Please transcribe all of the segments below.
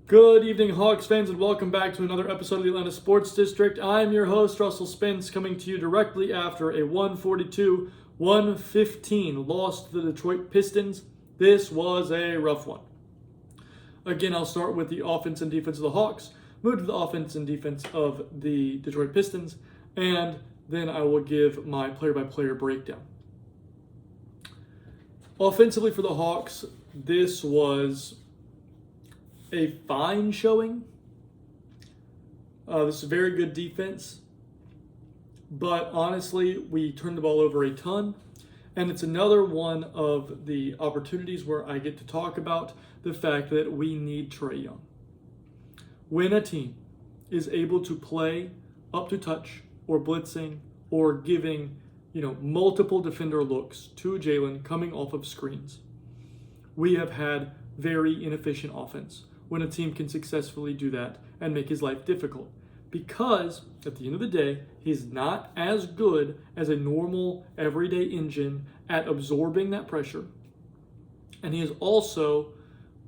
Good evening, Hawks fans, and welcome back to another episode of the Atlanta Sports District. I'm your host, Russell Spence, coming to you directly after a 142-115 loss to the Detroit Pistons. This was a rough one. Again, I'll start with the offense and defense of the Hawks, move to the offense and defense of the Detroit Pistons, and then I will give my player-by-player breakdown. Offensively for the Hawks, this was a fine showing. This is very good defense. But honestly, we turned the ball over a ton. And it's another one of the opportunities where I get to talk about the fact that we need Trae Young. When a team is able to play up to touch or blitzing or giving, multiple defender looks to Jalen coming off of screens, we have had very inefficient offense when a team can successfully do that and make his life difficult. Because at the end of the day, he's not as good as a normal everyday engine at absorbing that pressure. And he is also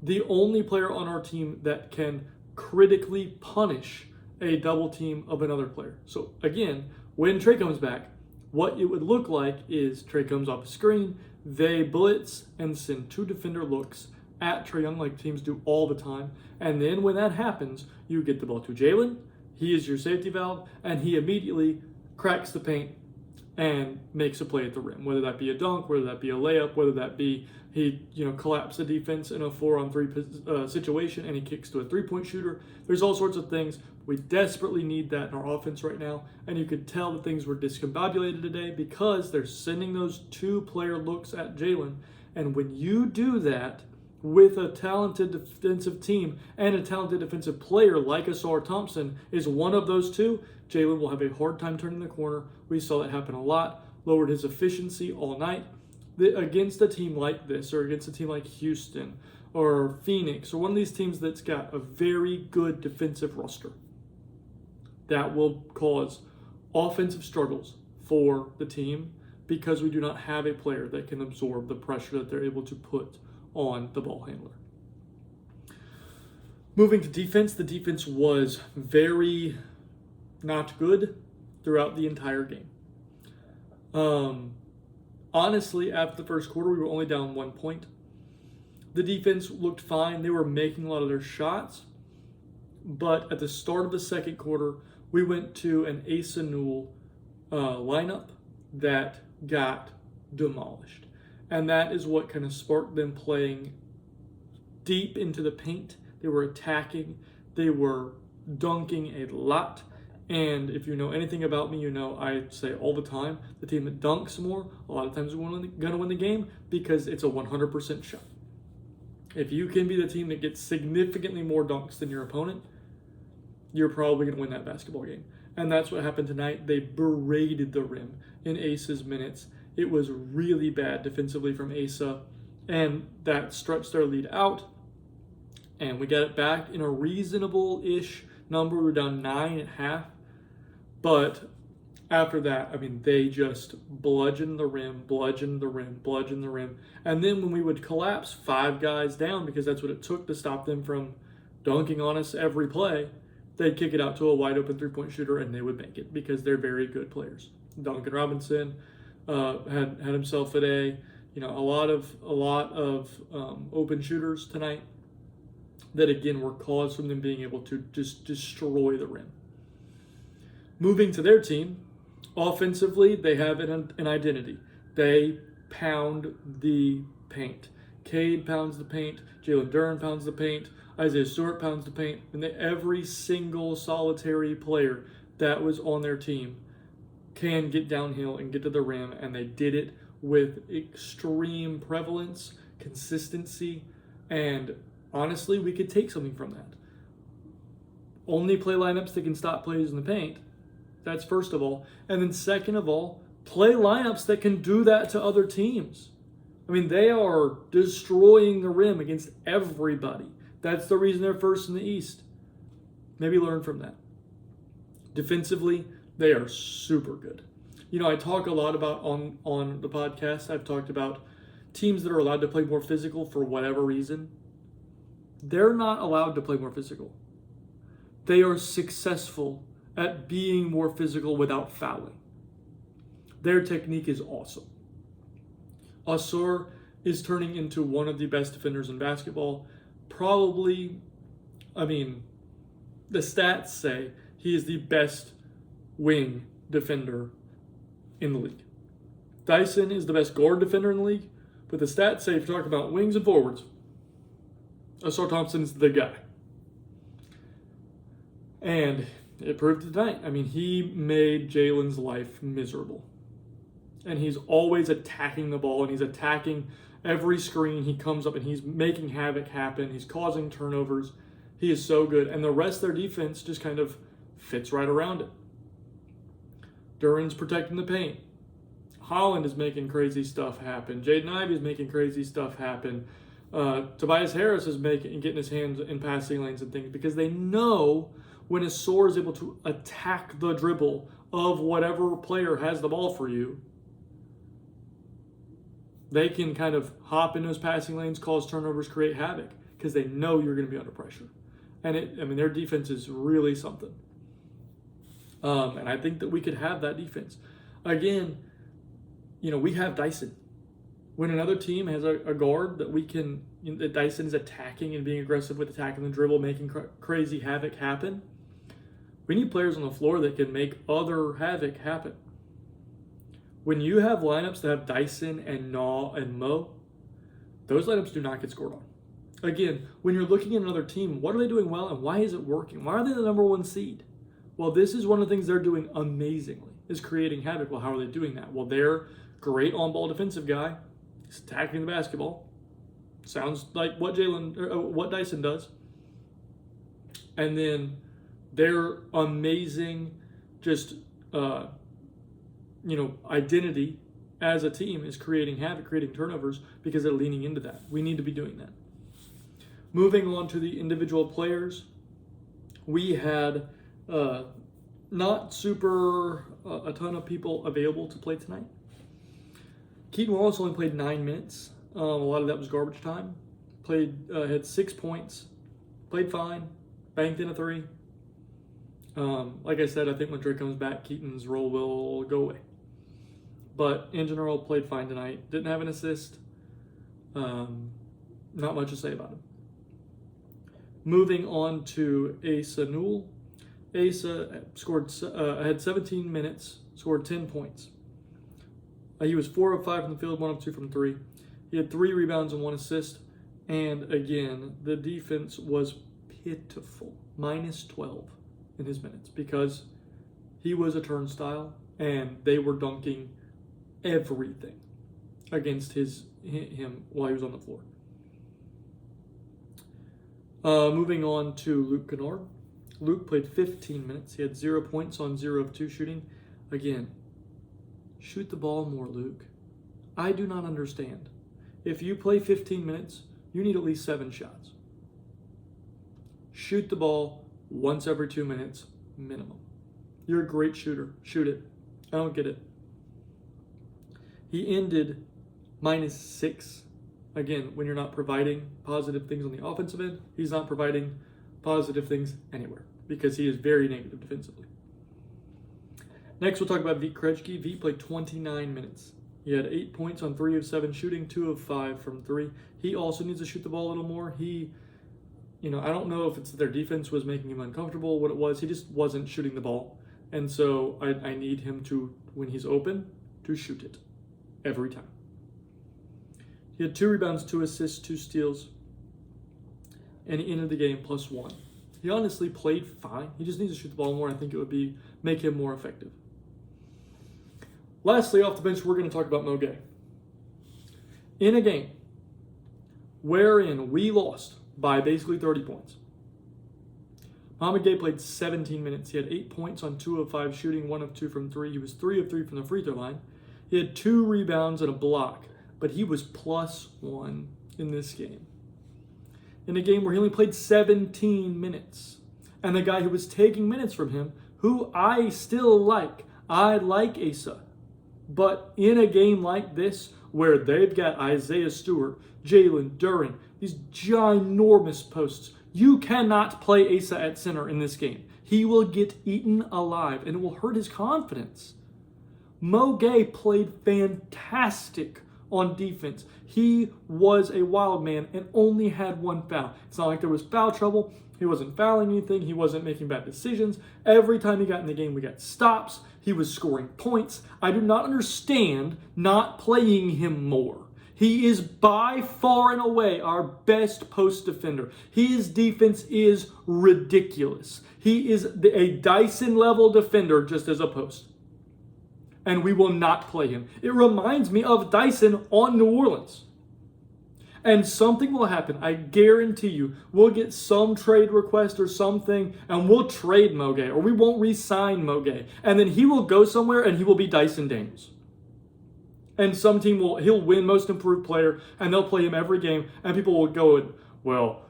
the only player on our team that can critically punish a double team of another player. So again, when Trae comes back, what it would look like is Trae comes off the screen, they blitz and send two defender looks at Trae Young like teams do all the time. And then when that happens, you get the ball to Jalen. He is your safety valve, and he immediately cracks the paint and makes a play at the rim, whether that be a dunk, whether that be a layup, whether that be he collapses the defense in a 4-on-3 situation and he kicks to a three-point shooter. There's all sorts of things. We desperately need that in our offense right now, and you could tell that things were discombobulated today because they're sending those two-player looks at Jalen. And when you do that with a talented defensive team and a talented defensive player like Asar Thompson is one of those two, Jalen will have a hard time turning the corner. We saw that happen a lot, lowered his efficiency all night. Against a team like this, or against a team like Houston or Phoenix, or one of these teams that's got a very good defensive roster, that will cause offensive struggles for the team because we do not have a player that can absorb the pressure that they're able to put on the ball handler. Moving to defense, the defense was very not good throughout the entire game. Honestly, after the first quarter, we were only down 1 point. The defense looked fine. They were making a lot of their shots. But at the start of the second quarter, we went to an Asa Newell lineup that got demolished. And that is what kind of sparked them playing deep into the paint. They were attacking. They were dunking a lot. And if you know anything about me, I say all the time, the team that dunks more, a lot of times is going to win the game because it's a 100% shot. If you can be the team that gets significantly more dunks than your opponent, you're probably going to win that basketball game. And that's what happened tonight. They berated the rim in Asa's minutes. It was really bad defensively from Asa, and that stretched their lead out. And we got it back in a reasonable-ish number. We were down 9 at half. But after that, they just bludgeoned the rim. And then when we would collapse 5 guys down, because that's what it took to stop them from dunking on us every play, they'd kick it out to a wide-open three-point shooter, and they would make it because they're very good players. Duncan Robinson had himself a day. A lot of open shooters tonight that, again, were cause from them being able to just destroy the rim. Moving to their team, offensively, they have an identity. They pound the paint. Cade pounds the paint. Jalen Duren pounds the paint. Isaiah Stewart pounds the paint. And every single solitary player that was on their team can get downhill and get to the rim, and they did it with extreme prevalence, consistency, and honestly, we could take something from that. Only play lineups that can stop plays in the paint. That's first of all. And then second of all, play lineups that can do that to other teams. They are destroying the rim against everybody. That's the reason they're first in the East. Maybe learn from that. Defensively, they are super good. I talk a lot about on the podcast, I've talked about teams that are allowed to play more physical for whatever reason. they're not allowed to play more physical. They are successful at being more physical without fouling. Their technique is awesome. Ausar is turning into one of the best defenders in basketball. Probably, the stats say he is the best wing defender in the league. Dyson is the best guard defender in the league, but the stats say if you're talking about wings and forwards, Ausar Thompson's the guy. And it proved it tonight. He made Jalen's life miserable. And he's always attacking the ball, and he's attacking every screen. He comes up and he's making havoc happen. He's causing turnovers. He is so good. And the rest of their defense just kind of fits right around it. Duran's protecting the paint. Holland is making crazy stuff happen. Jaden Ivey is making crazy stuff happen. Tobias Harris is getting his hands in passing lanes and things because they know when Ausar is able to attack the dribble of whatever player has the ball for you, they can kind of hop into those passing lanes, cause turnovers, create havoc because they know you're going to be under pressure. And their defense is really something. And I think that we could have that defense. Again, we have Dyson. When another team has a guard that Dyson is attacking and being aggressive with attacking the dribble, making crazy havoc happen, we need players on the floor that can make other havoc happen. When you have lineups that have Dyson and Naw and Mo, those lineups do not get scored on. Again, when you're looking at another team, what are they doing well and why is it working? Why are they the number one seed? Well, this is one of the things they're doing amazingly, is creating havoc. Well, how are they doing that? Well, they're great on-ball defensive guy. He's attacking the basketball. Sounds like what Dyson does. And then their amazing identity as a team is creating havoc, creating turnovers because they're leaning into that. We need to be doing that. Moving on to the individual players, we had not super a ton of people available to play tonight. Keaton Wallace only played 9 minutes. A lot of that was garbage time. Had 6 points. Played fine. Banked in a 3. Like I said, I think when Trae comes back, Keaton's role will go away. But in general, played fine tonight. Didn't have an assist. Not much to say about him. Moving on to Asa Newell. Asa had 17 minutes, scored 10 points. He was 4 of 5 from the field, 1 of 2 from 3. He had 3 rebounds and 1 assist. And again, the defense was pitiful, minus 12 in his minutes because he was a turnstile and they were dunking everything against him while he was on the floor. Moving on to Luke Kennard. Luke played 15 minutes. He had 0 points on 0 of 2 shooting. Again, shoot the ball more, Luke. I do not understand. If you play 15 minutes, you need at least 7 shots. Shoot the ball once every 2 minutes, minimum. You're a great shooter. Shoot it. I don't get it. He ended minus 6. Again, when you're not providing positive things on the offensive end, he's not providing positive things anywhere because he is very negative defensively. Next, we'll talk about Vít Krejci. Vít played 29 minutes. He had 8 points on 3 of 7 shooting, 2 of 5 from 3. He also needs to shoot the ball a little more. I don't know if it's that their defense was making him uncomfortable, what it was. He just wasn't shooting the ball. And so I need him to, when he's open, to shoot it every time. He had 2 rebounds, 2 assists, 2 steals, and he ended the game plus 1. He honestly played fine. He just needs to shoot the ball more. I think it would make him more effective. Lastly, off the bench, we're going to talk about Mo Gay. In a game wherein we lost by basically 30 points, Mohamed Gay played 17 minutes. He had 8 points on 2 of 5 shooting, 1 of 2 from 3. He was 3 of 3 from the free throw line. He had 2 rebounds and a block, but he was plus 1 in this game. In a game where he only played 17 minutes. And the guy who was taking minutes from him, who I still like, I like Asa. But in a game like this, where they've got Isaiah Stewart, Jalen Duren, these ginormous posts. You cannot play Asa at center in this game. He will get eaten alive, and it will hurt his confidence. Mo Gay played fantastic on defense. He was a wild man and only had one foul. It's not like there was foul trouble. He wasn't fouling anything. He wasn't making bad decisions. Every time he got in the game, we got stops. He was scoring points. I do not understand not playing him more. He is by far and away our best post defender. His defense is ridiculous. He is a Dyson level defender just as a post. And we will not play him. It reminds me of Dyson on New Orleans. And something will happen. I guarantee you. We'll get some trade request or something, and we'll trade Mo Gay, or we won't re-sign Mo Gay. And then he will go somewhere, and he will be Dyson Daniels. And some team he'll win most improved player, and they'll play him every game, and people will go, well,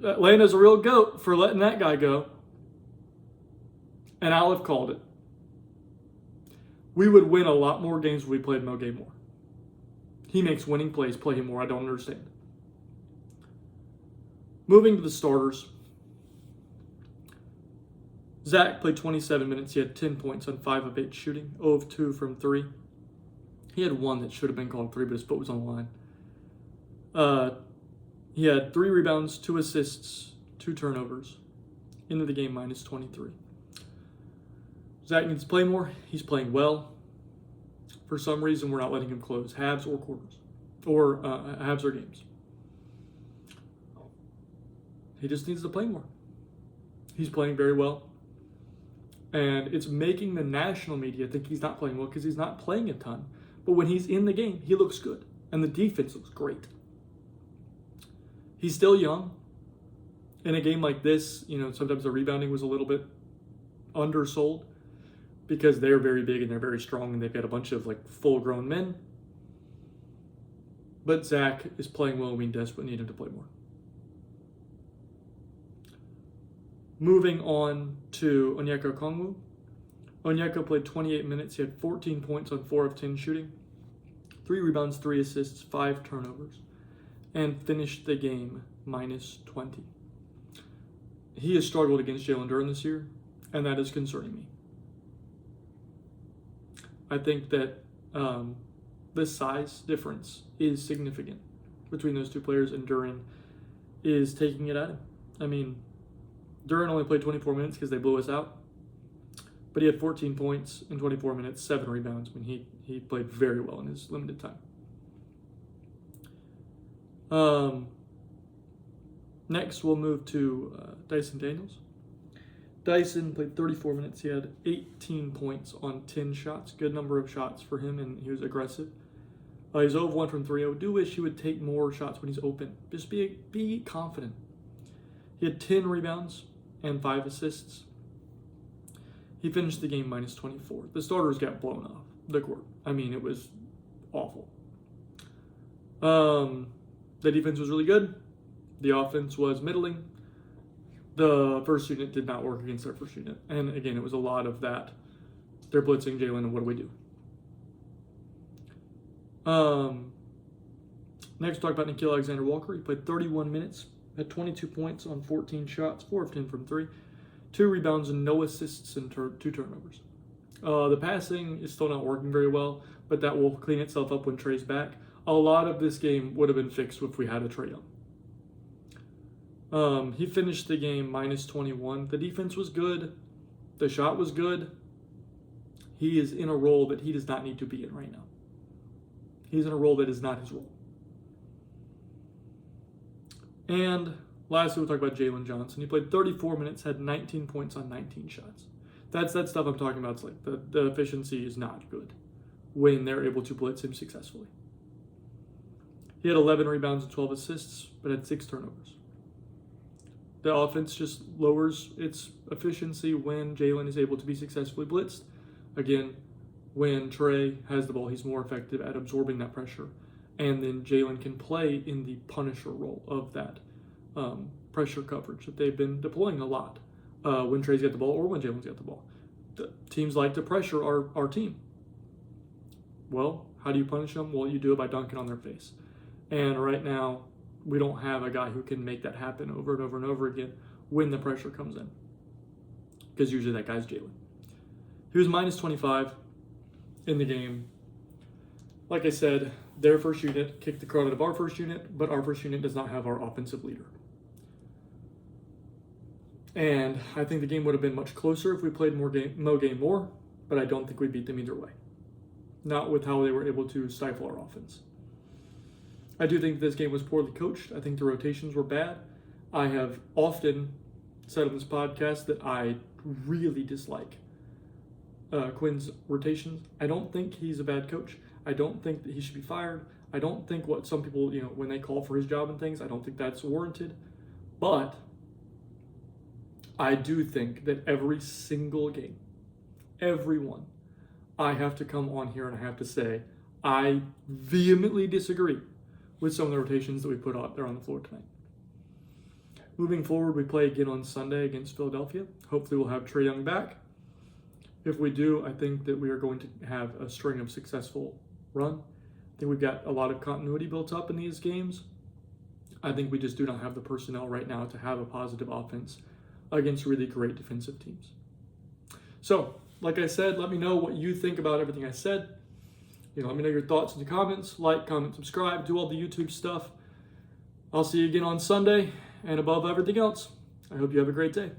Atlanta's a real goat for letting that guy go. And I'll have called it. We would win a lot more games if we played Mo Gay more. He makes winning plays. Play him more. I don't understand. Moving to the starters. Zach played 27 minutes. He had 10 points on 5 of 8 shooting. 0 of 2 from 3. He had one that should have been called 3, but his foot was on the line. He had 3 rebounds, 2 assists, 2 turnovers. Into the game, minus 23. Zach needs to play more. He's playing well. For some reason, we're not letting him close halves or quarters, or halves or games. He just needs to play more. He's playing very well. And it's making the national media think he's not playing well because he's not playing a ton. But when he's in the game, he looks good. And the defense looks great. He's still young. In a game like this, sometimes the rebounding was a little bit undersold because they're very big and they're very strong and they've got a bunch of full-grown men. But Zach is playing well and we desperately need him to play more. Moving on to Onyeka Okongwu. Onyeka played 28 minutes. He had 14 points on 4 of 10 shooting, 3 rebounds, 3 assists, 5 turnovers, and finished the game minus 20. He has struggled against Jalen Duren this year, and that is concerning me. I think that the size difference is significant between those two players, and Duren is taking it at him. I mean, Duren only played 24 minutes because they blew us out. But he had 14 points in 24 minutes, 7 rebounds. I mean, he played very well in his limited time. Next, we'll move to Dyson Daniels. Dyson played 34 minutes. He had 18 points on 10 shots. Good number of shots for him, and he was aggressive. He's 0 of 1 from 3. I do wish he would take more shots when he's open. Just be confident. He had 10 rebounds and 5 assists. He finished the game minus 24. The starters got blown off the court. I mean, it was awful. The defense was really good. The offense was middling. The first unit did not work against their first unit. And again, it was a lot of that. They're blitzing Jalen, and what do we do? Next, talk about Nickeil Alexander-Walker. He played 31 minutes, had 22 points on 14 shots, 4 of 10 from 3. 2 rebounds and no assists and 2 turnovers. The passing is still not working very well, but that will clean itself up when Trae's back. A lot of this game would have been fixed if we had a Trae on. He finished the game minus 21. The defense was good. The shot was good. He is in a role that he does not need to be in right now. He's in a role that is not his role. And lastly, we'll talk about Jalen Johnson. He played 34 minutes, had 19 points on 19 shots. That's that stuff I'm talking about. It's like the efficiency is not good when they're able to blitz him successfully. He had 11 rebounds and 12 assists, but had 6 turnovers. The offense just lowers its efficiency when Jalen is able to be successfully blitzed. Again, when Trae has the ball, he's more effective at absorbing that pressure. And then Jalen can play in the punisher role of that pressure coverage that they've been deploying a lot when Trae's got the ball or when Jalen's got the ball. The teams like to pressure our team. Well, how do you punish them? Well, you do it by dunking on their face. And right now, we don't have a guy who can make that happen over and over and over again when the pressure comes in. Because usually that guy's Jalen. He was minus 25 in the game. Like I said, their first unit kicked the crowd out of our first unit, but our first unit does not have our offensive leader. And I think the game would have been much closer if we played more, but I don't think we beat them either way. Not with how they were able to stifle our offense. I do think this game was poorly coached. I think the rotations were bad. I have often said on this podcast that I really dislike Quinn's rotations. I don't think he's a bad coach. I don't think that he should be fired. I don't think what some people, when they call for his job and things, I don't think that's warranted. But I do think that every single game, every one, I have to come on here and I have to say, I vehemently disagree with some of the rotations that we put out there on the floor tonight. Moving forward, we play again on Sunday against Philadelphia. Hopefully we'll have Trae Young back. If we do, I think that we are going to have a string of successful run. I think we've got a lot of continuity built up in these games. I think we just do not have the personnel right now to have a positive offense against really great defensive teams. So, like I said, let me know what you think about everything I said. Let me know your thoughts in the comments. Like, comment, subscribe, do all the YouTube stuff. I'll see you again on Sunday, and above everything else, I hope you have a great day.